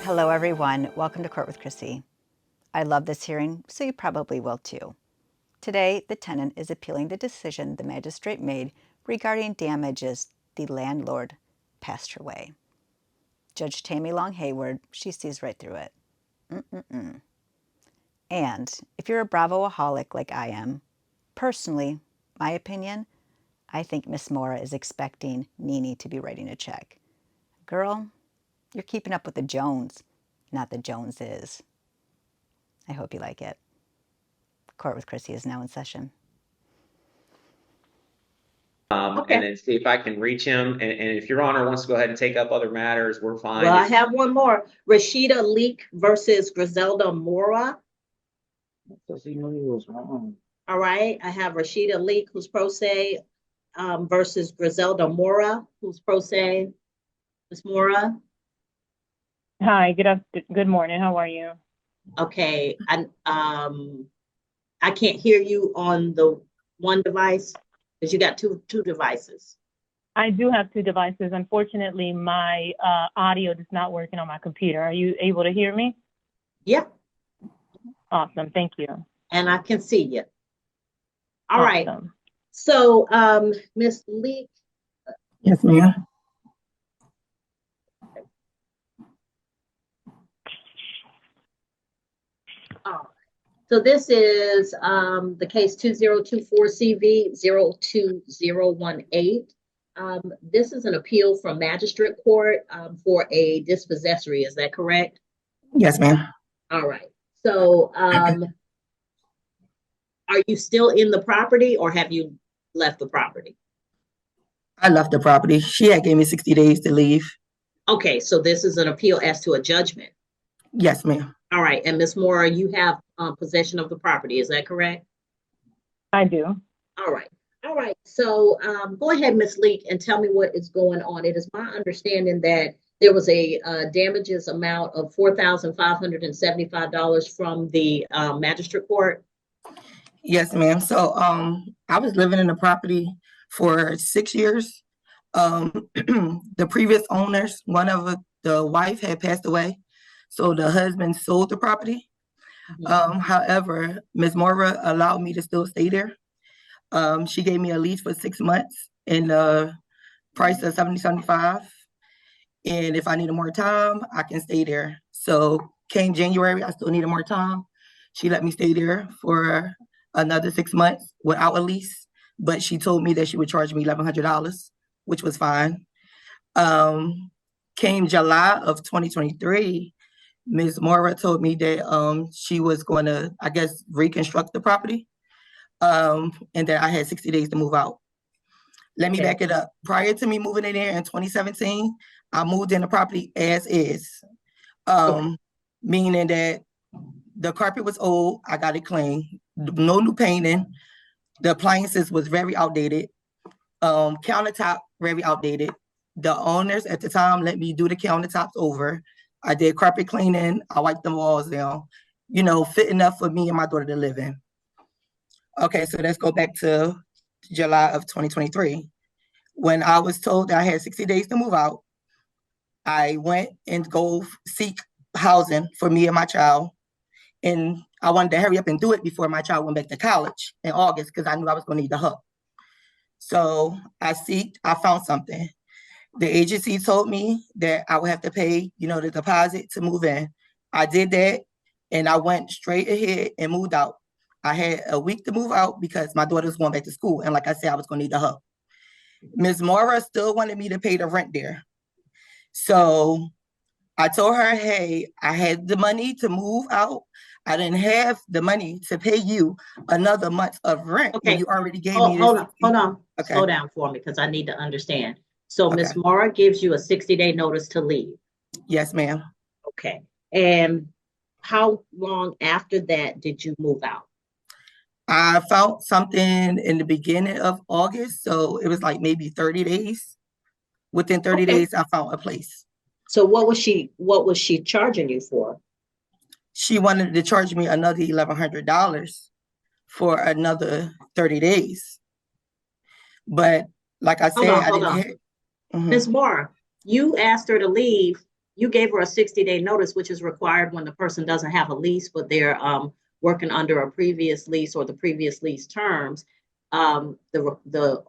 Hello, everyone. Welcome to Court with Krissy. I love this hearing, so you probably will too. Today, the tenant is appealing the decision the magistrate made regarding damages the landlord passed her way. Judge Tammi Long Hayward, she sees right through it. And if you're a Bravo-aholic like I am, personally, my opinion, I think Miss Mora is expecting Nene to be writing a check. Girl, you're keeping up with the Jones, not the Joneses. I hope you like it. Court with Krissy is now in session. Okay. And then see if I can reach him. And if Your Honor wants to go ahead and take up other matters, we're fine. Well, I have one more. Rashida Leak versus Griselda Mora. Because he knew he was wrong. All right. I have Rashida Leak, who's pro se, versus Griselda Mora, who's pro se. Ms. Mora. Hi, good morning. How are you? Okay. I can't hear you on the one device because you got two devices. I do have two devices. Unfortunately, my audio is not working on my computer. Are you able to hear me? Yep. Awesome. Thank you. And I can see you. All right. Awesome. So, Ms. Leak. Yes, ma'am. So this is the case 2024CV02018. This is an appeal from magistrate court for a dispossessory. Is that correct? Yes, ma'am. All right. So are you still in the property or have you left the property? I left the property. She had gave me 60 days to leave. Okay, so this is an appeal as to a judgment. Yes, ma'am. All right. And Ms. Mora, you have possession of the property. Is that correct? I do. All right. All right. So go ahead, Ms. Leak, and tell me what is going on. It is my understanding that there was a damages amount of $4,575 from the magistrate court. Yes, ma'am. So I was living in the property for 6 years. The previous owners, one of the wife had passed away. So the husband sold the property. However, Ms. Mora allowed me to still stay there. She gave me a lease for 6 months and the price of $70.75. And if I needed more time, I can stay there. So came January, I still needed more time. She let me stay there for another 6 months without a lease, but she told me that she would charge me $1,100, which was fine. Came July of 2023, Ms. Mora told me that she was going to, I guess, reconstruct the property, and that I had 60 days to move out. Let me back it up. Prior to me moving in there in 2017, I moved in the property as is, meaning that the carpet was old, I got it clean, no new painting, the appliances was very outdated, countertop very outdated. The owners at the time let me do the countertops over. I did carpet cleaning, I wiped the walls down, fit enough for me and my daughter to live in. Okay, so let's go back to July of 2023. When I was told that I had 60 days to move out, I went and go seek housing for me and my child. And I wanted to hurry up and do it before my child went back to college in August because I knew I was going to need the help. So I found something. The agency told me that I would have to pay, the deposit to move in. I did that and I went straight ahead and moved out. I had a week to move out because my daughter was going back to school. And like I said, I was going to need the help. Ms. Mora still wanted me to pay the rent there. So I told her, hey, I had the money to move out. I didn't have the money to pay you another month of rent. Okay. You already gave me this. Hold on. Okay. Slow down for me because I need to understand. So Okay. Ms. Mora gives you a 60-day notice to leave. Yes, ma'am. Okay. And how long after that did you move out? I found something in the beginning of August. So it was like maybe 30 days. Within 30 days, I found a place. So what was she charging you for? She wanted to charge me another $1,100 for another 30 days. But like I said, I didn't hear. Ms. Mora, you asked her to leave you gave her a 60-day notice, which is required when the person doesn't have a lease, but they're working under a previous lease or the previous lease terms. The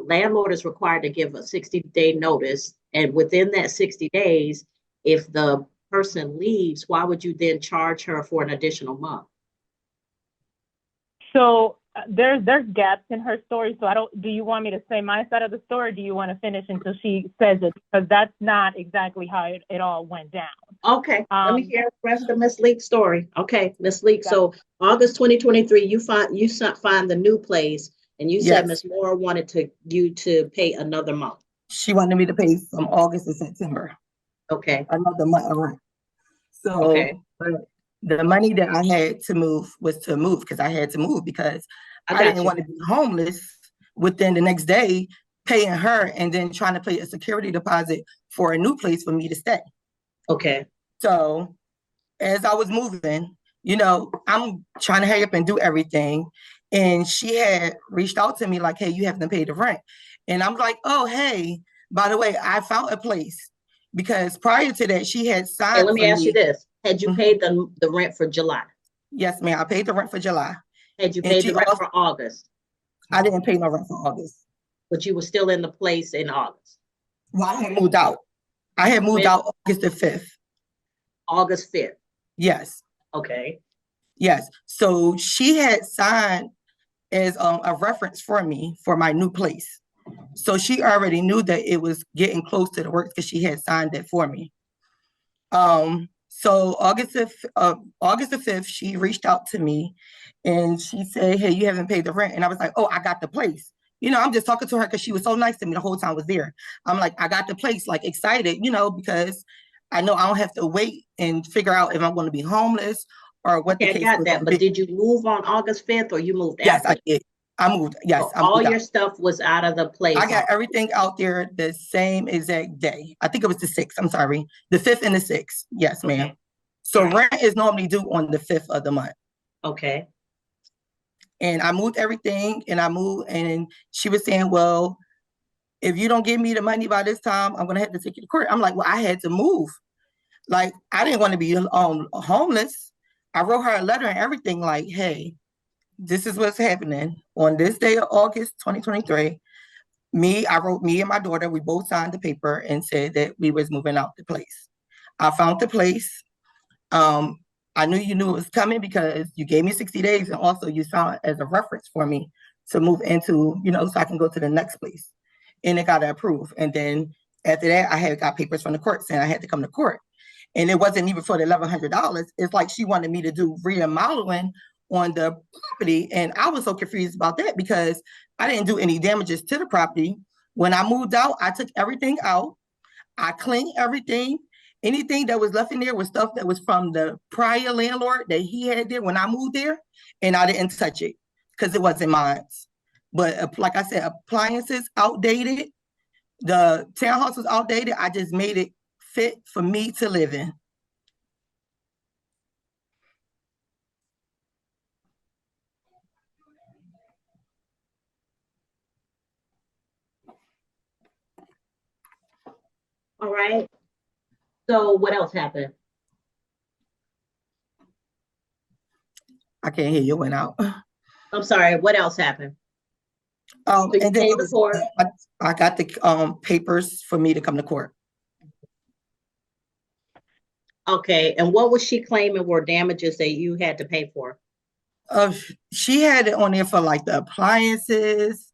landlord is required to give a 60-day notice, and within that 60 days, if the person leaves, why would you then charge her for an additional month? So there's gaps in her story. So do you want me to say my side of the story? Or do you want to finish until she says it? Because that's not exactly how it all went down. Okay, let me hear the rest of Miss Leek's story. Okay, Miss Leek. So August 2023, you find the new place, and you said Miss Moore wanted you to pay another month. She wanted me to pay from August to September. Okay. Another month of rent. So the money that I had to move was to move, because I had to move because I didn't want to be homeless within the next day, paying her and then trying to pay a security deposit for a new place for me to stay. Okay. So as I was moving, I'm trying to hurry up and do everything. And she had reached out to me like, hey, you have to pay the rent. And I'm like, oh, hey, by the way, I found a place. Because prior to that, she had signed. Hey, let me ask you this. Had you paid the rent for July? Yes, ma'am. I paid the rent for July. Had you paid the rent for August? I didn't pay no rent for August. But you were still in the place in August? Well, I had moved out. I had moved out August the 5th. August 5th? Yes. Okay. Yes. So she had signed as a reference for me for my new place. So she already knew that it was getting close to the work because she had signed it for me. So August the 5th, she reached out to me and she said, hey, you haven't paid the rent. And I was like, oh, I got the place. I'm just talking to her because she was so nice to me the whole time I was there. I'm like, I got the place, like excited, because I know I don't have to wait and figure out if I'm going to be homeless or what the case is. I got that, but did you move on August 5th or you moved after? Yes, I did. I moved. Yes, so all your stuff was out of the place. I got everything out there the same exact day. I think it was the 6th. I'm sorry, the 5th and the 6th. Yes, ma'am. Okay. So rent is normally due on the 5th of the month. Okay. And I moved everything, and she was saying, well, if you don't give me the money by this time, I'm gonna have to take you to court. I'm like, well, I had to move. Like, I didn't want to be homeless. I wrote her a letter and everything, like, hey, this is what's happening. On this day of August 2023, me and my daughter, we both signed the paper and said that we was moving out the place. I found the place. I knew you knew it was coming because you gave me 60 days and also you saw it as a reference for me to move into, so I can go to the next place. And it got approved. And then after that, I had got papers from the court saying I had to come to court. And it wasn't even for the $1,100. It's like she wanted me to do remodeling on the property. And I was so confused about that because I didn't do any damages to the property. When I moved out, I took everything out. I cleaned everything. Anything that was left in there was stuff that was from the prior landlord that he had there when I moved there. And I didn't touch it because it wasn't mine. But like I said, appliances outdated. The townhouse was outdated. I just made it fit for me to live in. All right. So what else happened? I can't hear you. Went out. I'm sorry. What else happened? So and then I got the papers for me to come to court. Okay. And what was she claiming were damages that you had to pay for? She had it on there for like the appliances.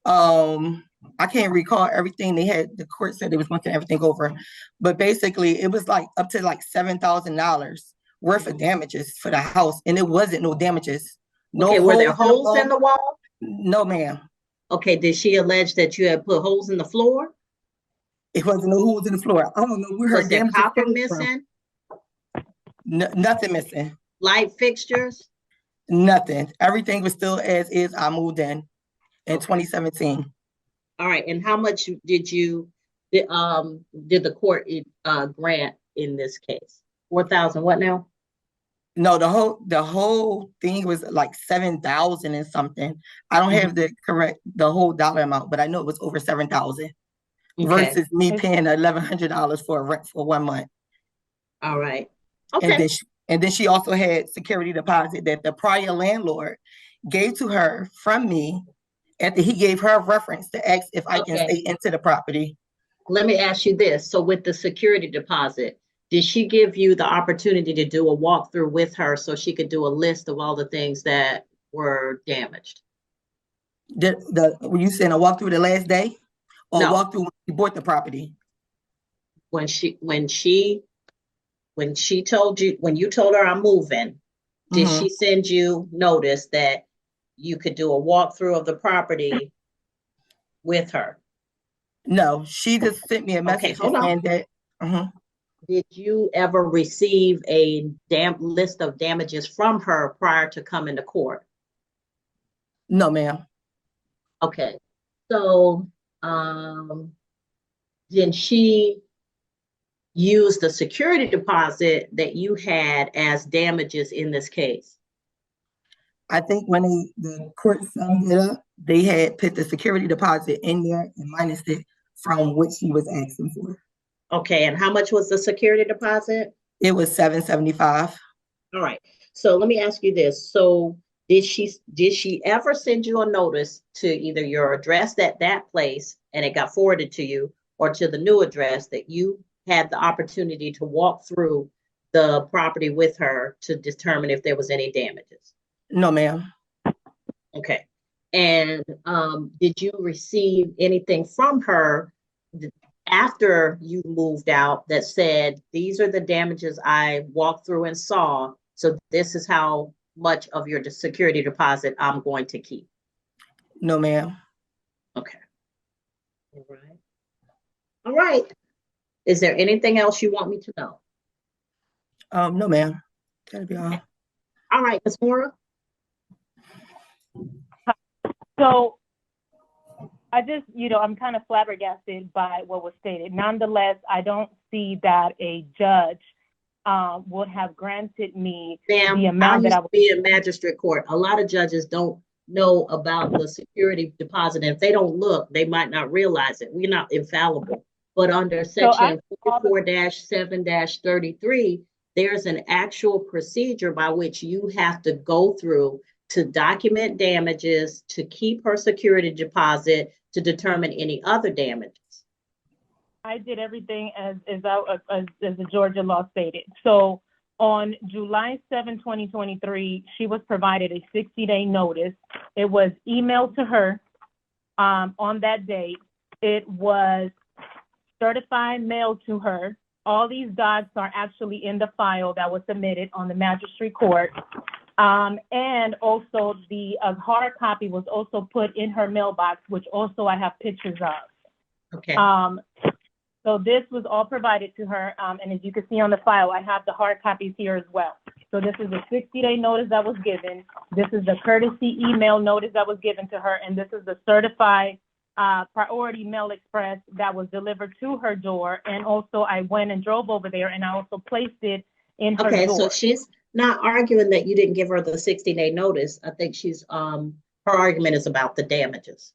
I can't recall everything they had. The court said they was going to everything over, but basically it was like up to like $7,000 worth of damages for the house, and it wasn't no damages. No. Okay, were there holes in the wall? No, ma'am. Okay, did she allege that you had put holes in the floor? It wasn't no holes in the floor. I don't know where her damages copper missing? Nothing missing. Light fixtures? Nothing. Everything was still as is. I moved in 2017. All right. And how much did the court grant in this case? 4,000. What now? No, the whole thing was like 7,000 and something. I don't have the whole dollar amount, but I know it was over 7,000. Okay, versus me paying $1,100 for a rent for 1 month. all right. And Okay, then she also had security deposit that the prior landlord gave to her from me after he gave her a reference to ask if I can okay. stay into the property. Let me ask you this. So with the security deposit, did she give you the opportunity to do a walkthrough with her so she could do a list of all the things that were damaged? Were you saying a walkthrough the last day or No, walkthrough when you bought the property? when you told her I'm moving, did Mhm. she send you notice that you could do a walkthrough of the property with her? No, she just sent me a Okay, message hold on. saying that. Mhm. Did you ever receive a list of damages from her prior to coming to court? No, ma'am. Okay, so then she used the security deposit that you had as damages in this case. I think when the court summed it up, they had put the security deposit in there and minus it from what she was asking for. Okay, and how much was the security deposit? It was $775. All right. So let me ask you this. So did she ever send you a notice to either your address at that place and it got forwarded to you, or to the new address that you had the opportunity to walk through the property with her to determine if there was any damages? No, ma'am. Okay. And did you receive anything from her after you moved out that said, these are the damages I walked through and saw, so this is how much of your security deposit I'm going to keep? No, ma'am. Okay. All right. All right. Is there anything else you want me to know? No, ma'am. That'll be all. All right, Ms. Mora. So I just, I'm kind of flabbergasted by what was stated. Nonetheless, I don't see that a judge would have granted me the Ma'am, I amount that used I to was. be in magistrate court. A lot of judges don't know about the security deposit. And if they don't look, they might not realize it. We're not infallible. But under So I section 44-7-33, there's an actual procedure by which you have to go through to document damages, to keep her security deposit, to determine any other damages. I did everything as the Georgia law stated. So on July 7, 2023, she was provided a 60-day notice. It was emailed to her on that date. It was certified mailed to her. All these docs are actually in the file that was submitted on the magistrate court. And also the hard copy was also put in her mailbox, which also I have pictures of. Okay. So this was all provided to her. And as you can see on the file, I have the hard copies here as well. So this is a 60-day notice that was given. This is the courtesy email notice that was given to her. And this is the certified priority mail express that was delivered to her door. And also I went and drove over there and I also placed it in her door. Okay, so she's not arguing that you didn't give her the 60-day notice. I think she's her argument is about the damages.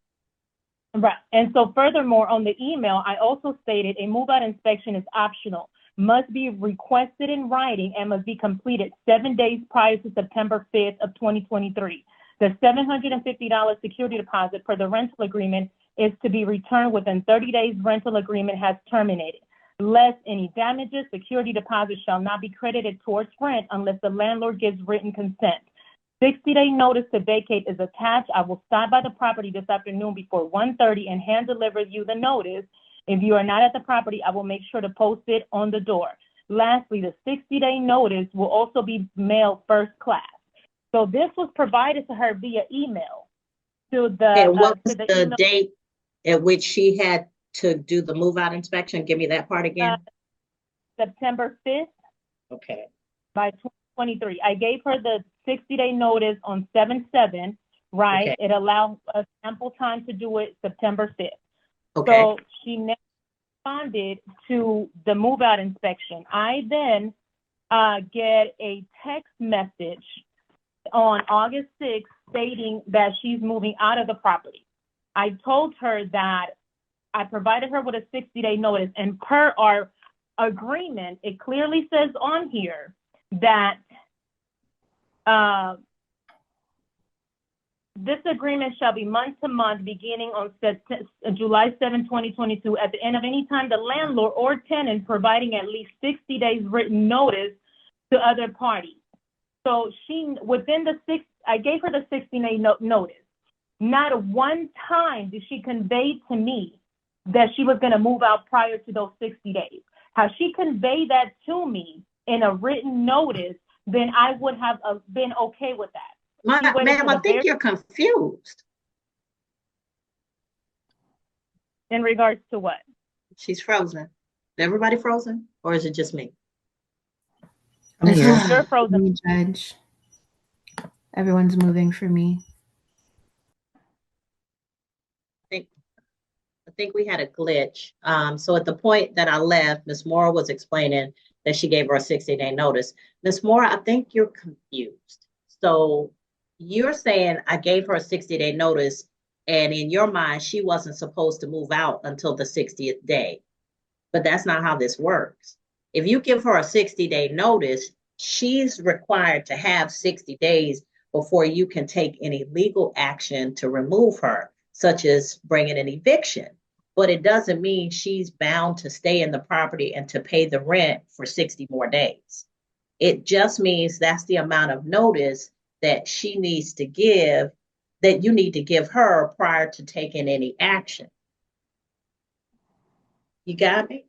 Right. And so furthermore, on the email, I also stated a move-out inspection is optional, must be requested in writing, and must be completed 7 days prior to September 5th of 2023. The $750 security deposit per the rental agreement is to be returned within 30 days rental agreement has terminated. Less any damages, security deposit shall not be credited towards rent unless the landlord gives written consent. 60-day notice to vacate is attached. I will stop by the property this afternoon before 1:30 and hand deliver you the notice. If you are not at the property, I will make sure to post it on the door. Lastly, the 60-day notice will also be mailed first class. So this was provided to her via email. And what was the date at which she had to do the move-out inspection? Give me that part again. September 5th. Okay. By 2023. I gave her the 60-day notice on 7/7, right? Okay. It allowed us ample time to do it September 5th. Okay. So she never responded to the move-out inspection. I then get a text message on August 6th stating that she's moving out of the property. I told her that I provided her with a 60-day notice, and per our agreement, it clearly says on here that this agreement shall be month to month beginning on July 7, 2022, at the end of any time the landlord or tenant providing at least 60 days written notice to other parties. So I gave her the 60-day notice. Not one time did she convey to me that she was going to move out prior to those 60 days. How she conveyed that to me in a written notice, then I would have been okay with that. Ma'am, I think you're confused. In regards to what? She's frozen. Is everybody frozen, or is it just me? I'm here. You're frozen. Me, Judge. Everyone's moving for me. I think we had a glitch. So at the point that I left, Ms. Moore was explaining that she gave her a 60-day notice. Ms. Moore, I think you're confused. So you're saying I gave her a 60-day notice, and in your mind, she wasn't supposed to move out until the 60th day. But that's not how this works. If you give her a 60-day notice, she's required to have 60 days before you can take any legal action to remove her, such as bringing an eviction. But it doesn't mean she's bound to stay in the property and to pay the rent for 60 more days. It just means that's the amount of notice that she needs to give, that you need to give her prior to taking any action. You got me?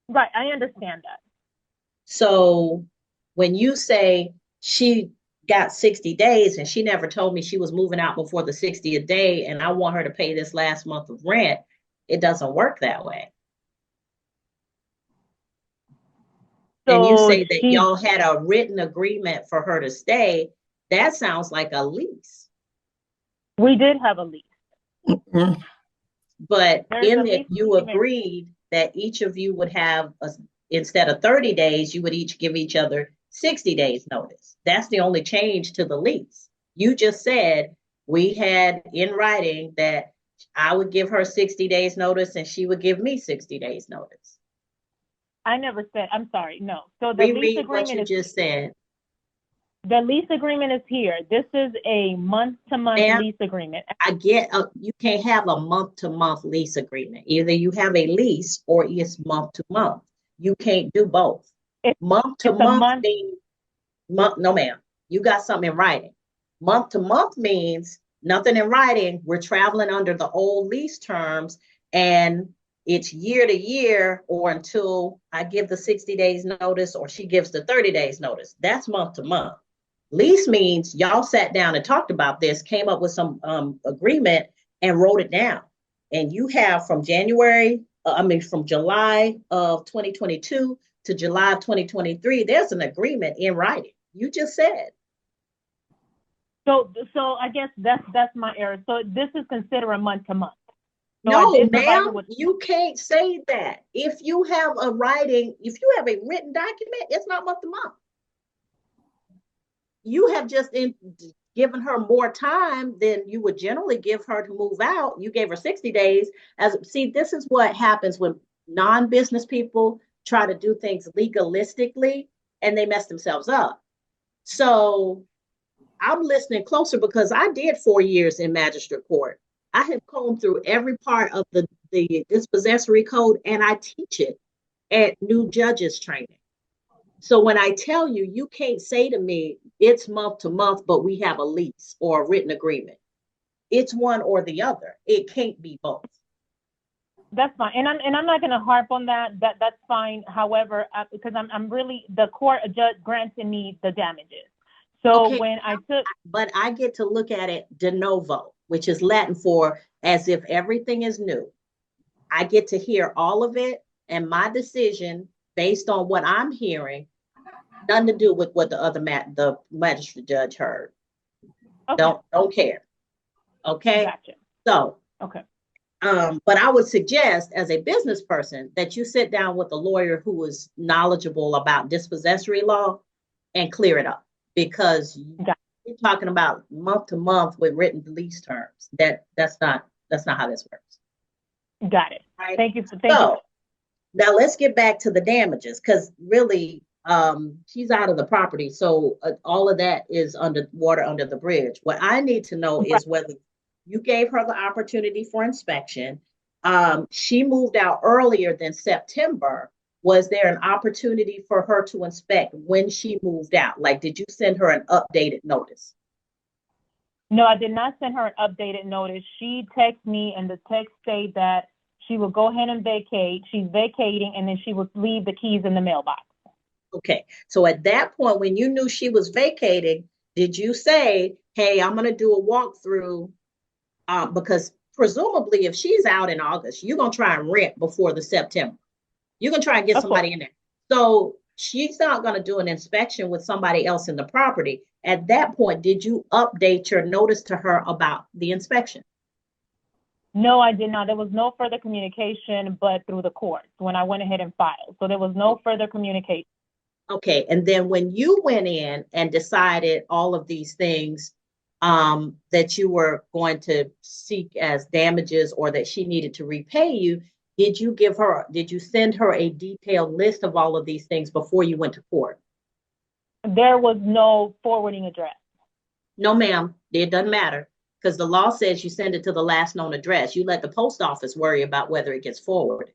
Right, I understand that. So when you say she got 60 days and she never told me she was moving out before the 60th day and I want her to pay this last month of rent, it doesn't work that way. So and you say that y'all had a written agreement for her to stay. That sounds like a lease. We did have a lease. Mm-hmm. But in it, you agreed that each of you would have, instead of 30 days, you would each give each other 60 days notice. That's the only change to the lease. You just said we had in writing that I would give her 60 days notice and she would give me 60 days notice. I never said, I'm sorry, no. So the lease agreement what you just said. The lease agreement is here. This is a month-to-month lease agreement. I get you can't have a month-to-month lease agreement. Either you have a lease or it's month-to-month. You can't do both. Month-to-month means no, ma'am. You got something in writing. Month-to-month means nothing in writing. We're traveling under the old lease terms, and it's year to year or until I give the 60 days notice or she gives the 30 days notice. That's month-to-month. Lease means y'all sat down and talked about this, came up with some agreement and wrote it down. And you have from July of 2022 to July of 2023, there's an agreement in writing. You just said. So I guess that's my error. So this is considered a month-to-month. So no, ma'am, you can't say that. If you have a writing, if you have a written document, it's not month-to-month. You have just given her more time than you would generally give her to move out. You gave her 60 days. This is what happens when non-business people try to do things legalistically and they mess themselves up. So I'm listening closer because I did 4 years in magistrate court. I have combed through every part of the dispossessory code and I teach it at new judges training. So when I tell you, you can't say to me, it's month-to-month, but we have a lease or a written agreement. It's one or the other. It can't be both. That's fine. And I'm not going to harp on that. That's fine. However, because I'm really, the court judge granted me the damages. So okay, when I took. But I get to look at it de novo, which is Latin for as if everything is new. I get to hear all of it and my decision based on what I'm hearing, nothing to do with what the magistrate judge heard. Okay. Don't care. Okay. Gotcha. So okay. But I would suggest as a business person that you sit down with a lawyer who is knowledgeable about dispossessory law and clear it up, because you're talking about month to month with written lease terms. That's not how this works. Got it. right? Thank you. So now let's get back to the damages, because really, she's out of the property, so all of that is under water under the bridge. What I need to know is whether you gave her the opportunity for inspection. She moved out earlier than September. Was there an opportunity for her to inspect when she moved out? Like, did you send her an updated notice? No, I did not send her an updated notice. She texted me, and the text said that she will go ahead and vacate. She's vacating, and then she will leave the keys in the mailbox. Okay, so at that point, when you knew she was vacating, did you say, hey, I'm going to do a walkthrough? Because presumably, if she's out in August, you're going to try and rent before the September. You're going to try and get somebody in there. So she's not going to do an inspection with somebody else in the property. At that point, did you update your notice to her about the inspection? No, I did not. There was no further communication, but through the courts when I went ahead and filed. So there was no further communication. Okay, and then when you went in and decided all of these things that you were going to seek as damages or that she needed to repay you, did you send her a detailed list of all of these things before you went to court? There was no forwarding address. No, ma'am, it doesn't matter, because the law says you send it to the last known address. You let the post office worry about whether it gets forwarded.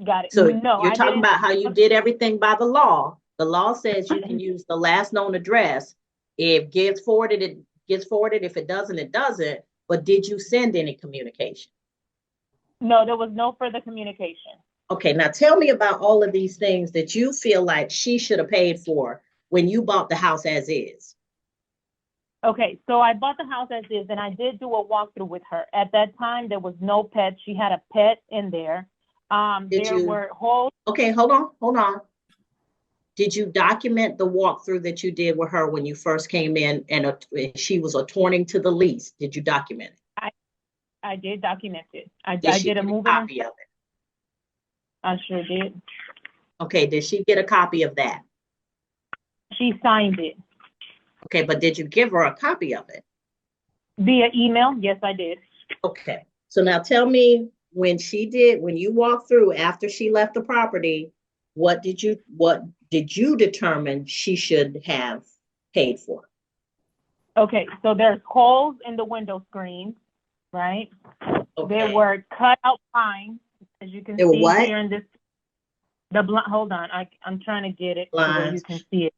Got it. So no, you're talking about how you did everything by the law. The law says you can use the last known address. If it gets forwarded, it gets forwarded. If it doesn't, it doesn't. But did you send any communication? No, there was no further communication. Okay, now tell me about all of these things that you feel like she should have paid for when you bought the house as is. Okay, so I bought the house as is, and I did do a walkthrough with her. At that time, there was no pet. She had a pet in there. Were holes. Okay, hold on. Did you document the walkthrough that you did with her when you first came in and she was attorney to the lease? Did you document it? I did document it. I did a move copy of it? I sure did. Okay, did she get a copy of that? She signed it. Okay, but did you give her a copy of it? Via email? Yes, I did. Okay, so now tell me, when you walked through after she left the property, what did you determine she should have paid for? Okay, so there's holes in the window screens, right? Okay. There were cut out lines, as you can see here in this. Hold on, I'm trying to get it so that you can see it.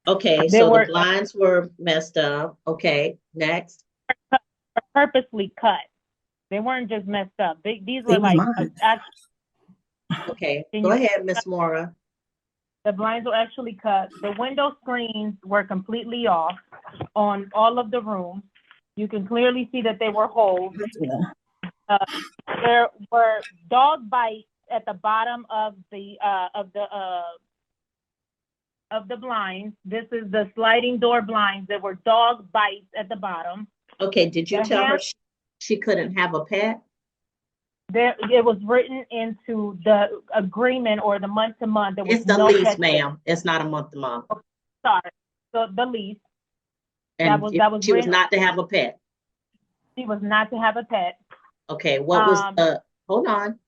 Okay, so the blinds were messed up. Okay, next. Purposely cut. They weren't just messed up. These were like actually. Okay, go ahead, Miss Mora. The blinds were actually cut. The window screens were completely off on all of the rooms. You can clearly see that they were holes. There were dog bites at the bottom of the blinds. This is the sliding door blinds. There were dog bites at the bottom. Okay, did you tell her she couldn't have a pet? It was written into the agreement or the month-to-month. It's the lease, ma'am. It's not a month-to-month. Okay, sorry. So the lease. And she was not to have a pet. She was not to have a pet. Okay, what was hold on.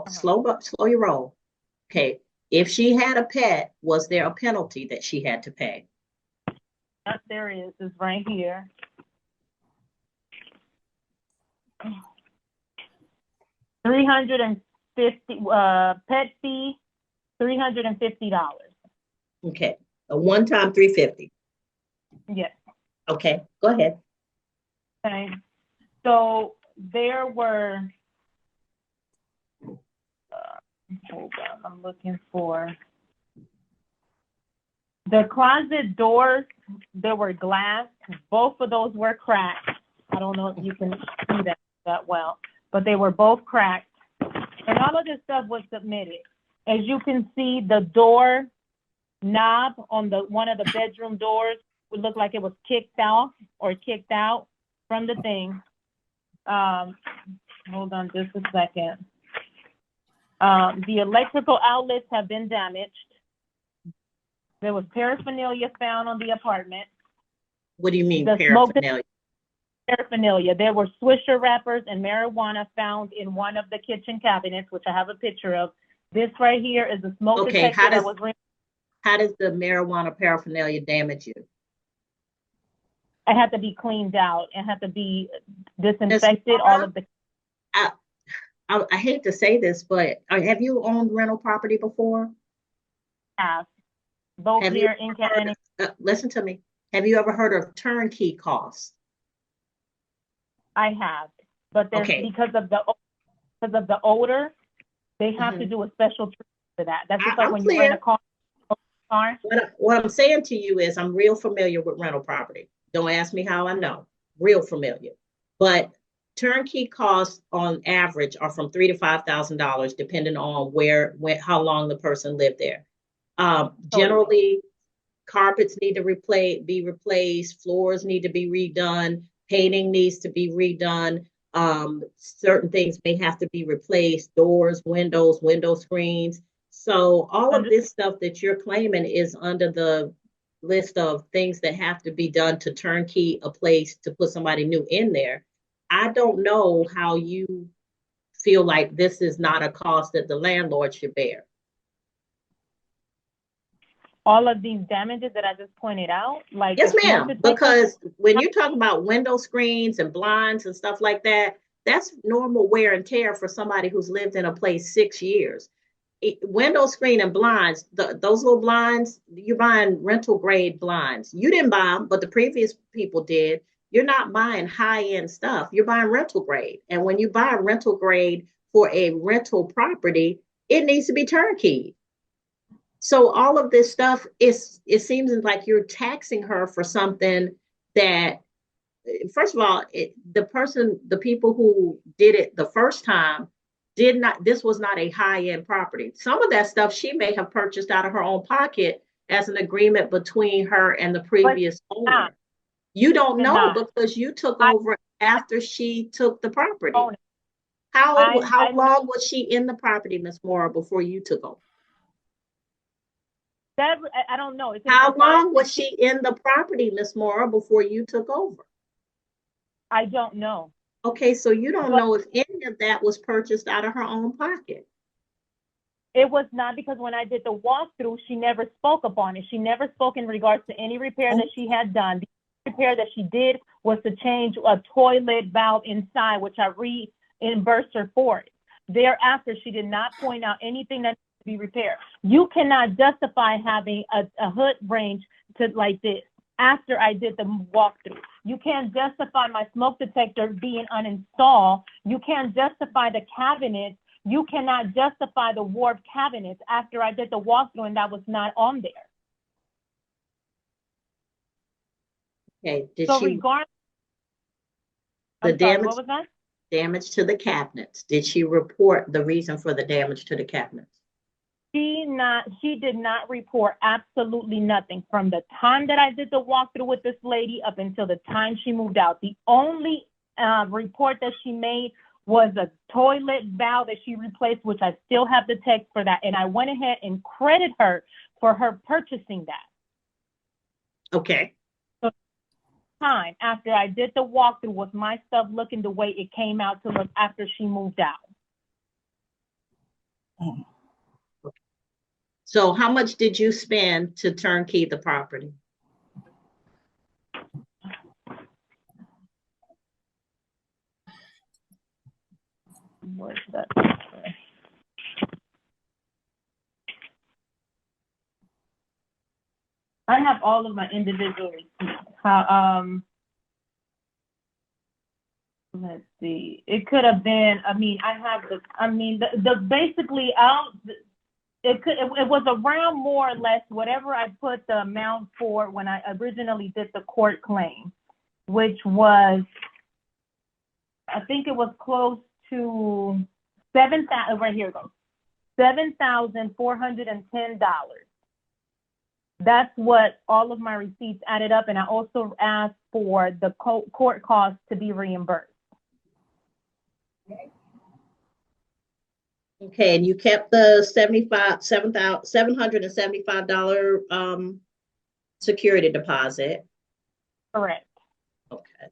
Slow your roll. Okay, if she had a pet, was there a penalty that she had to pay? Yes, there is. It's right here. $350 pet fee, $350. Okay, a one-time $350. Yes. Okay, go ahead. Okay, so there were. Hold on, I'm looking for the closet doors. There were glass. Both of those were cracked. I don't know if you can see that well, but they were both cracked. And all of this stuff was submitted. As you can see, the door knob on one of the bedroom doors would look like it was kicked off or kicked out from the thing. Hold on just a second. The electrical outlets have been damaged. There was paraphernalia found on the apartment. What do you mean paraphernalia? paraphernalia. There were Swisher wrappers and marijuana found in one of the kitchen cabinets, which I have a picture of. This right here is a smoke Okay, detector that was. How does the marijuana paraphernalia damage you? It had to be cleaned out. It had to be disinfected. All of the. I hate to say this, but have you owned rental property before? Have both Have here in Canada. Listen to me. Have you ever heard of turnkey costs? I have, but there's Okay. because of the odor, they have to do a special treatment for that. That's just like I'm when clear. you rent a car. What I'm saying to you is I'm real familiar with rental property. Don't ask me how I know. Real familiar. But turnkey costs on average are from $3,000 to $5,000, depending on how long the person lived there. Generally, carpets need to be replaced, floors need to be redone, painting needs to be redone. Certain things may have to be replaced, doors, windows, window screens. So all of this stuff that you're claiming is under the list of things that have to be done to turnkey a place to put somebody new in there. I don't know how you feel like this is not a cost that the landlord should bear. All of these damages that I just pointed out, like yes, ma'am. Because when you talk about window screens and blinds and stuff like that, that's normal wear and tear for somebody who's lived in a place 6 years. Window screen and blinds, those little blinds, you're buying rental grade blinds. You didn't buy them, but the previous people did. You're not buying high-end stuff. You're buying rental grade. And when you buy rental grade for a rental property, it needs to be turnkey. So all of this stuff it seems like you're taxing her for something that, first of all, the people who did it the first time this was not a high-end property. Some of that stuff she may have purchased out of her own pocket as an agreement between her and the previous owner. You don't know because you took over after she took the property. How long was she in the property, Ms. Mora, before you took over? I don't know. How long was she in the property, Ms. Mora, before you took over? I don't know. Okay, so you don't know if any of that was purchased out of her own pocket. It was not, because when I did the walkthrough, she never spoke upon it. She never spoke in regards to any repair that she had done. The repair that she did was to change a toilet valve inside, which I reimbursed her for it. Thereafter, she did not point out anything that needs to be repaired. You cannot justify having a hood range like this after I did the walkthrough. You can't justify my smoke detector being uninstalled. You can't justify the cabinets. You cannot justify the ward cabinets after I did the walkthrough and that was not on there. Okay, what was that? Damage to the cabinets. Did she report the reason for the damage to the cabinets? She did not report absolutely nothing from the time that I did the walkthrough with this lady up until the time she moved out. The only report that she made was a toilet valve that she replaced, which I still have the text for that. And I went ahead and credited her for her purchasing that. Okay. So time after I did the walkthrough was my stuff looking the way it came out to look after she moved out. So how much did you spend to turnkey the property? What's that? I have all of my individual receipts. Let's see. It could have been. Basically it was around more or less whatever I put the amount for when I originally did the court claim, which was, I think it was close to right here it goes, $7,410. That's what all of my receipts added up, and I also asked for the court costs to be reimbursed. Okay, and you kept the $775 security deposit. Correct. Okay.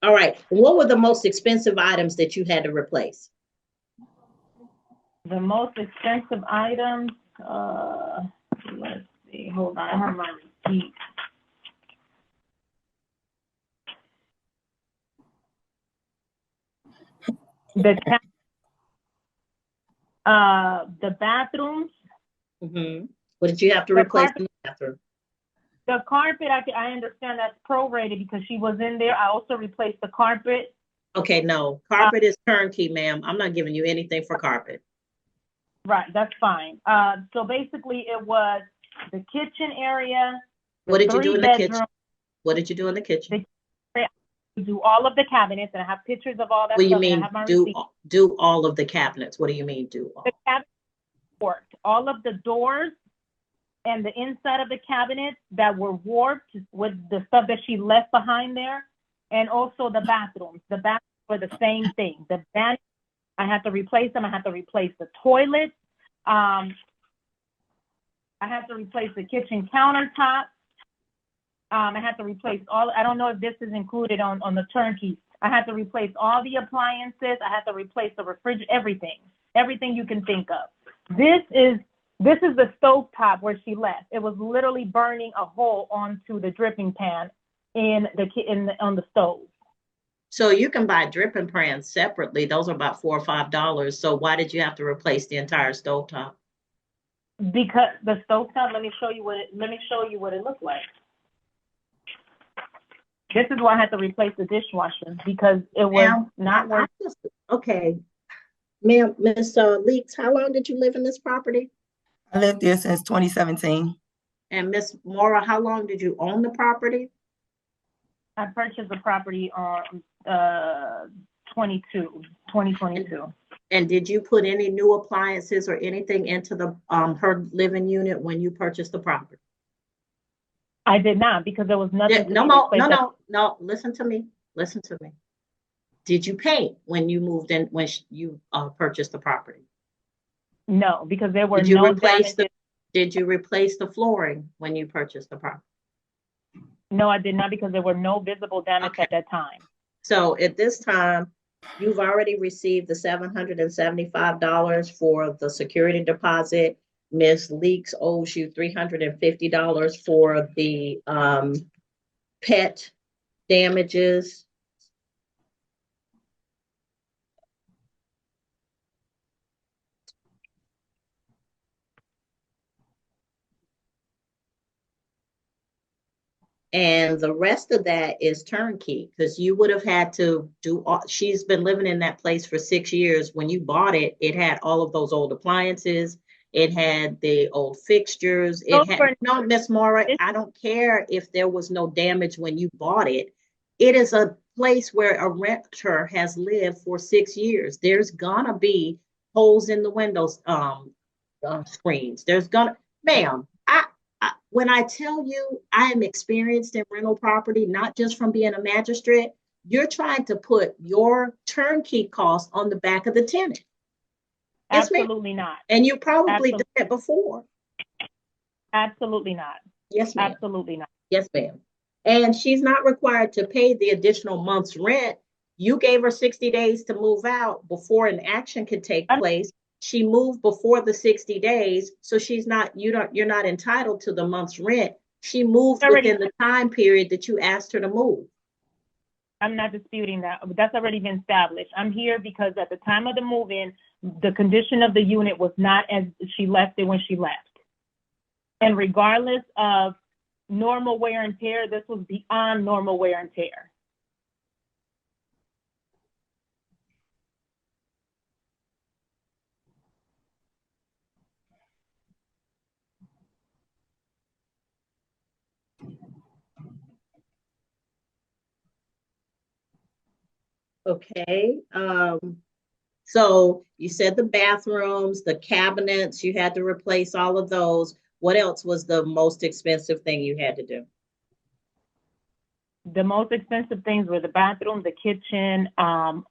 All right. What were the most expensive items that you had to replace? The most expensive items, let's see, hold on, I have my receipt. The bathrooms. Mm-hmm. What did you have to replace in the bathroom? The carpet, I understand that's prorated because she was in there. I also replaced the carpet. Okay, no, carpet is turnkey, ma'am. I'm not giving you anything for carpet. Right, that's fine. So basically it was the kitchen area. What did you do in the kitchen? What did you do in the kitchen? Do all of the cabinets, and I have pictures of all that What do you stuff. mean And I have my do all of the cabinets? What do you mean do all? The cabinets worked. All of the doors and the inside of the cabinets that were warped with the stuff that she left behind there, and also the bathrooms. The bathrooms were the same thing. The vanity, I had to replace them. I had to replace the toilets. I had to replace the kitchen countertop. I had to replace all, I don't know if this is included on the turnkey. I had to replace all the appliances. I had to replace the refrigerator, everything you can think of. This is the stove top where she left. It was literally burning a hole onto the dripping pan on the stove. So you can buy dripping pans separately. Those are about $4 or $5. So why did you have to replace the entire stove top? Because the stove top, let me show you what it looked like. This is why I had to replace the dishwasher because it was not working. Okay. Ma'am, Ms. Leeks, how long did you live in this property? I lived there since 2017. And Ms. Mora, how long did you own the property? I purchased the property on 2022. And did you put any new appliances or anything into the her living unit when you purchased the property? I did not because there was nothing. No. Listen to me. Did you paint when you moved in, when you purchased the property? No, because there were Did you replace the flooring when you purchased the property? No, I did not because there were no visible damage at that time. So at this time, you've already received the $775 for the security deposit. Ms. Leeks owes you $350 for the pet damages. And the rest of that is turnkey because you would have had to do all, she's been living in that place for 6 years. When you bought it, it had all of those old appliances. It had the old fixtures. No, Miss Mora, I don't care if there was no damage when you bought it. It is a place where a renter has lived for 6 years. There's gonna be holes in the windows, screens. Ma'am, when I tell you I am experienced in rental property, not just from being a magistrate, you're trying to put your turnkey costs on the back of the tenant. Absolutely not. And you probably did that before. Absolutely not. Yes, ma'am. Absolutely not. Yes, ma'am. And she's not required to pay the additional month's rent. You gave her 60 days to move out before an action could take place. She moved before the 60 days, so you're not entitled to the month's rent. She moved within the time period that you asked her to move. I'm not disputing that, but that's already been established. I'm here because at the time of the move-in, the condition of the unit was not as she left it when she left. And regardless of normal wear and tear, this was beyond normal wear and tear. Okay. So you said the bathrooms, the cabinets, you had to replace all of those. What else was the most expensive thing you had to do? The most expensive things were the bathroom, the kitchen, I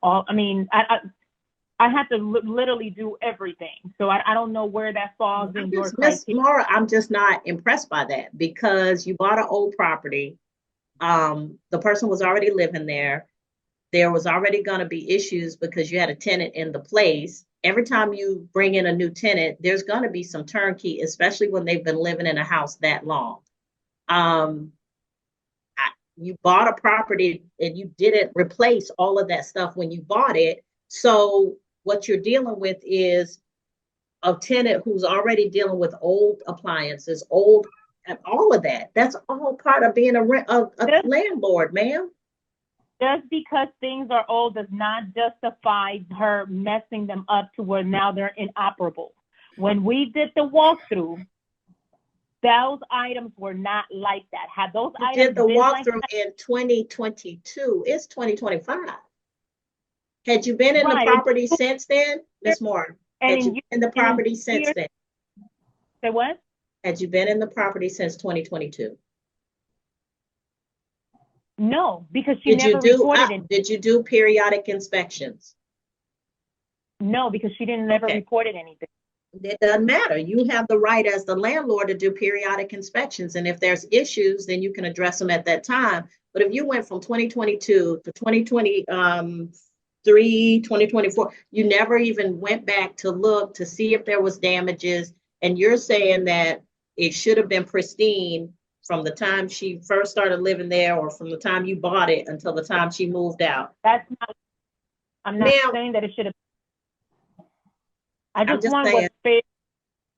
had to literally do everything. So I don't know where that falls in your criteria. Ms. Mora, I'm just not impressed by that because you bought an old property. The person was already living there. there was already going to be issues because you had a tenant in the place. Every time you bring in a new tenant, there's going to be some turnkey, especially when they've been living in a house that long. You bought a property and you didn't replace all of that stuff when you bought it. So what you're dealing with is a tenant who's already dealing with old appliances, old, and all of that. That's all part of being a landlord, ma'am. Just because things are old does not justify her messing them up to where now they're inoperable. When we did the walkthrough, those items were not like that. Had those items did the been walkthrough like in 2022? It's 2025. Had you been in Right. the property since then, Ms. Moore? Had you been in the property since then? Say what? Had you been in the property since 2022? No, because she never reported it. Did you do periodic inspections? No, because she never reported anything. It doesn't matter. You have the right as the landlord to do periodic inspections. And if there's issues, then you can address them at that time. But if you went from 2022 to 2023, 2024, you never even went back to look to see if there was damages. And you're saying that it should have been pristine from the time she first started living there or from the time you bought it until the time she moved out. I'm not saying that it should have. I just want what's fair.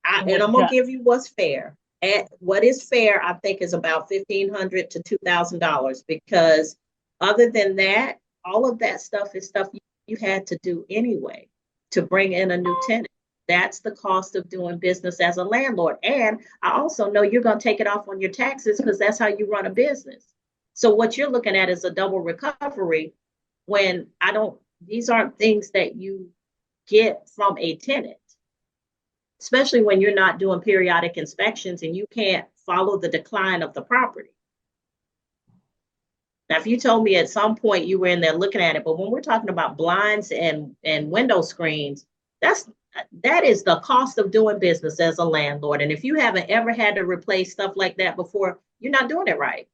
And I'm gonna give you what's fair. And what is fair, I think, is about $1,500 to $2,000, because other than that, all of that stuff is stuff you had to do anyway to bring in a new tenant. That's the cost of doing business as a landlord. And I also know you're gonna take it off on your taxes because that's how you run a business. So what you're looking at is a double recovery when these aren't things that you get from a tenant, especially when you're not doing periodic inspections and you can't follow the decline of the property. Now, if you told me at some point you were in there looking at it, but when we're talking about blinds and window screens, that is the cost of doing business as a landlord. And if you haven't ever had to replace stuff like that before, you're not doing it right.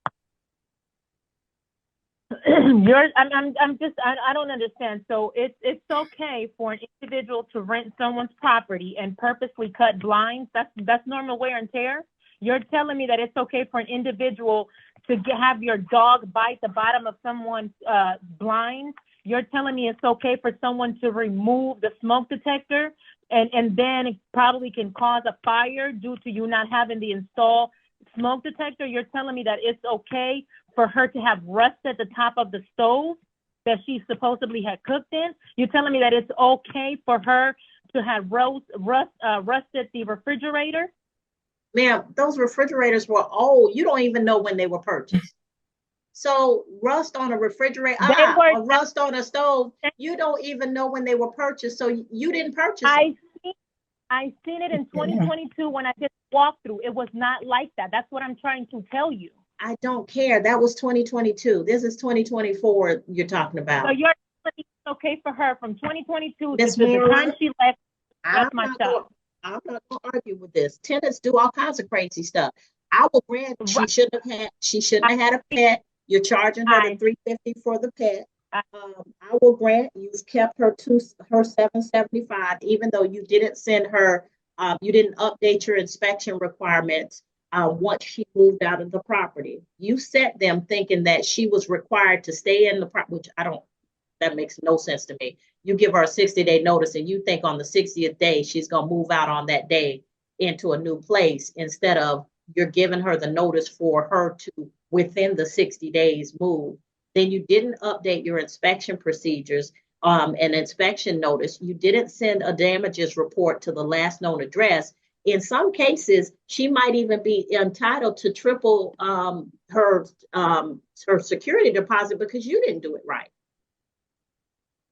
I don't understand. So it's okay for an individual to rent someone's property and purposely cut blinds. That's normal wear and tear. You're telling me that it's okay for an individual to have your dog bite the bottom of someone's blinds. You're telling me it's okay for someone to remove the smoke detector and then it probably can cause a fire due to you not having the installed smoke detector. You're telling me that it's okay for her to have rust at the top of the stove that she supposedly had cooked in. You're telling me that it's okay for her to have rust at the refrigerator? Ma'am, those refrigerators were old. You don't even know when they were purchased. So rust on a refrigerator, or rust on a stove, you don't even know when they were purchased. So you didn't purchase them. I seen it in 2022 when I did the walkthrough. It was not like that. That's what I'm trying to tell you. I don't care. That was 2022. This is 2024 you're talking about. So you're saying it's okay for her from 2022 to the time she left. I'm not going to argue with this. Tenants do all kinds of crazy stuff. I will grant she shouldn't have had a pet. You're charging her the $350 for the pet. I will grant you've kept her to her $775, even though you didn't send her, you didn't update your inspection requirements once she moved out of the property. You set them thinking that she was required to stay in the property, which that makes no sense to me. You give her a 60-day notice and you think on the 60th day she's going to move out on that day into a new place, instead of you're giving her the notice for her to within the 60 days move. Then you didn't update your inspection procedures, an inspection notice. You didn't send a damages report to the last known address. In some cases, she might even be entitled to triple her security deposit because you didn't do it right.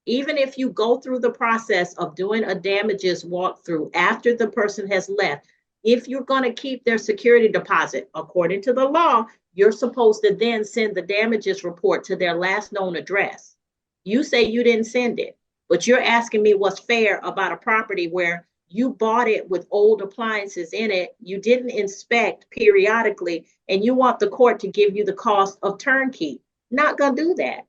Even if you go through the process of doing a damages walkthrough after the person has left, if you're going to keep their security deposit, according to the law, you're supposed to then send the damages report to their last known address. You say you didn't send it, but you're asking me what's fair about a property where you bought it with old appliances in it, you didn't inspect periodically, and you want the court to give you the cost of turnkey. Not going to do that.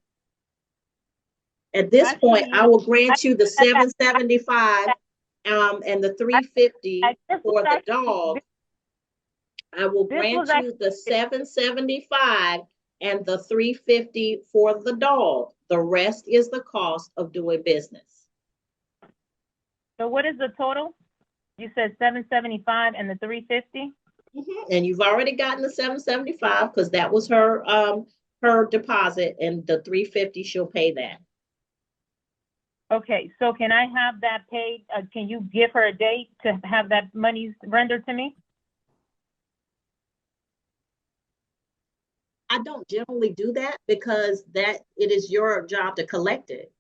At this Actually, point, I will grant you the 775 and the 350 for the dog. I will grant you the 775 and the 350 for the dog. The rest is the cost of doing business. So what is the total? You said 775 and the 350? And you've already gotten the 775 because that was her deposit, and the 350 she'll pay that. Okay, so can I have that paid? Can you give her a date to have that money rendered to me? I don't generally do that because it is your job to collect it.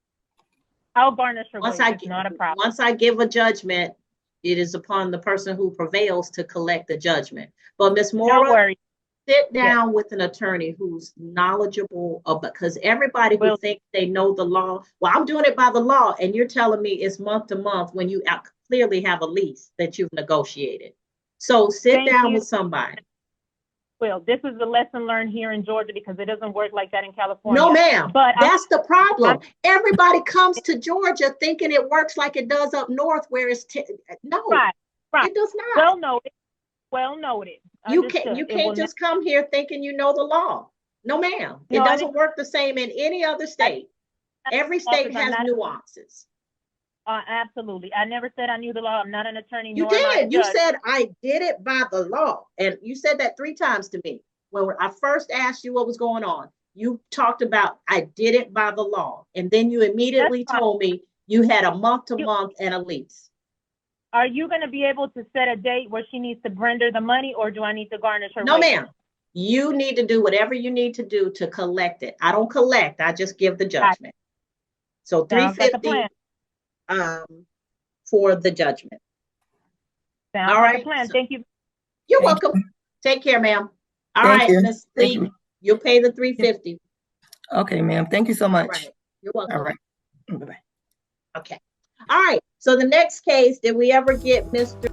I'll garnish her Once wages, not a problem. Once I give a judgment, it is upon the person who prevails to collect the judgment. But Ms. Mora, Don't worry. sit down with an attorney who's knowledgeable because everybody who thinks they know the law, well, I'm doing it by the law, and you're telling me it's month to month when you clearly have a lease that you've negotiated. So sit down with somebody. Well, this is a lesson learned here in Georgia because it doesn't work like that in California. No, ma'am. But that's the problem. Everybody comes to Georgia thinking it works like it does up north, where it's no, right. It does not. Well noted. You can't just come here thinking you know the law. No, ma'am. It doesn't work the same in any other state. Every state has nuances. Absolutely. I never said I knew the law. I'm not an attorney. You did. You said I did it by the law. And you said that 3 times to me. When I first asked you what was going on, you talked about I did it by the law. And then you immediately told me you had a month to month and a lease. Are you going to be able to set a date where she needs to render the money, or do I need to garnish her? No, ma'am. You need to do whatever you need to do to collect it. I don't collect. I just give the judgment. So 350 for the judgment. Sounds all right. Like a plan. Thank you. You're welcome. Take care, ma'am. All right, Miss Lee, you'll pay the 350. Okay, ma'am. Thank you so much. All right. You're welcome. All right. Bye-bye. Okay. All right. So the next case, did we ever get Mr.